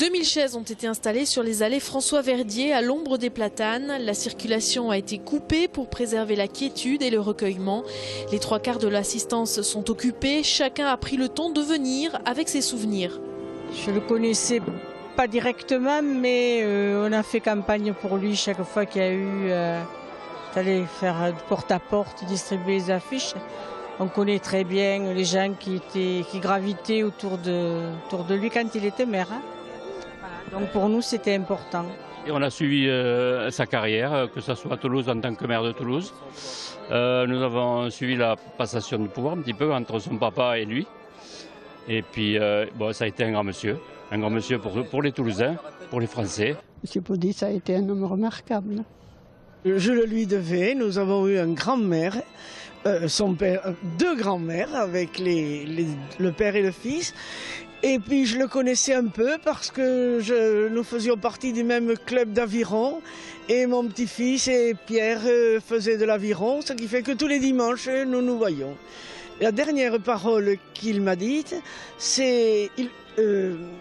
2000 chaises ont été installées sur les allées François-Verdier à l'ombre des platanes. La circulation a été coupée pour préserver la quiétude et le recueillement. Les 3/4 de l'assistance sont occupés. Chacun a pris le temps de venir avec ses souvenirs. Je le connaissais pas directement, mais on a fait campagne pour lui chaque fois qu'il y a eu d'aller faire porte-à-porte, distribuer les affiches. On connaît très bien les gens qui gravitaient autour de lui quand il était maire. Donc pour nous, c'était important. Et on a suivi sa carrière, que ce soit à Toulouse en tant que maire de Toulouse. Nous avons suivi la passation de pouvoir un petit peu entre son papa et lui. Et puis ça a été un grand monsieur pour les Toulousains, pour les Français. M. Baudy, ça a été un homme remarquable. Je le lui devais, nous avons eu un grand-mère, son père, deux grands-mères avec le père et le fils. Et puis je le connaissais un peu parce que nous faisions partie du même club d'aviron. Et mon petit-fils et Pierre faisaient de l'aviron, ce qui fait que tous les dimanches, nous nous voyons. La dernière parole qu'il m'a dite, c'est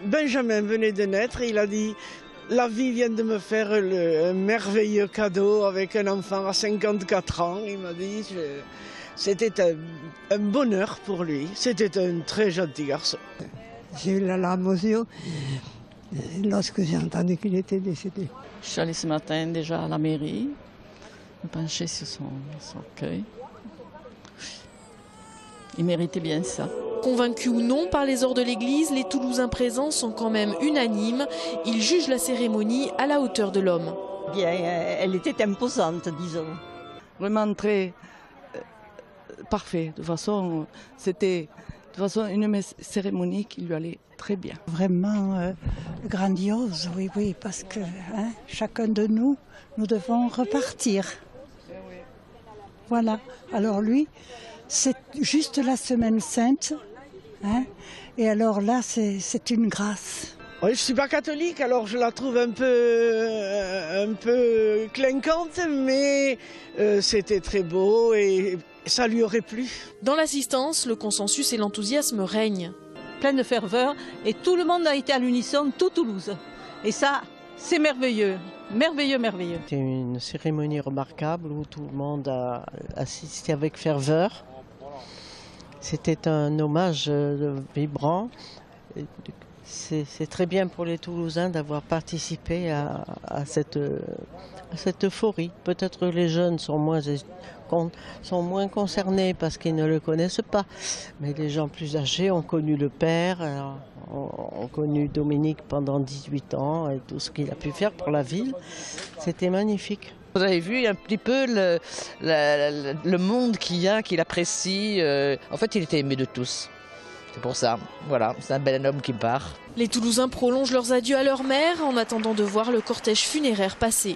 Benjamin venait de naître, il a dit « La vie vient de me faire un merveilleux cadeau avec un enfant à 54 ans ». Il m'a dit c'était un bonheur pour lui, c'était un très gentil garçon. J'ai eu la larme aux yeux lorsque j'ai entendu qu'il était décédé. Je suis allée ce matin déjà à la mairie, me pencher sur son cueil. Il méritait bien ça. Convaincus ou non par les ors de l'église, les Toulousains présents sont quand même unanimes. Ils jugent la cérémonie à la hauteur de l'homme. Bien, elle était imposante, disons. Vraiment très parfait. De façon, c'était une cérémonie qui lui allait très bien. Vraiment grandiose, oui, parce que chacun de nous devons repartir. Voilà. Alors lui, c'est juste la semaine sainte, et alors là, c'est une grâce. Oui, je ne suis pas catholique, alors je la trouve un peu clinquante, mais c'était très beau et ça lui aurait plu. Dans l'assistance, le consensus et l'enthousiasme règnent. Plein de ferveur, et tout le monde a été à l'unisson, tout Toulouse. Et ça, c'est merveilleux. Merveilleux, merveilleux. C'était une cérémonie remarquable où tout le monde a assisté avec ferveur. C'était un hommage vibrant. C'est très bien pour les Toulousains d'avoir participé à cette euphorie. Peut-être les jeunes sont moins concernés parce qu'ils ne le connaissent pas. Mais les gens plus âgés ont connu le père, ont connu Dominique pendant 18 ans et tout ce qu'il a pu faire pour la ville. C'était magnifique. Vous avez vu un petit peu le monde qu'il apprécie. En fait, il était aimé de tous. C'est pour ça, voilà, c'est un bel homme qui part. Les Toulousains prolongent leurs adieux à leur mère en attendant de voir le cortège funéraire passer.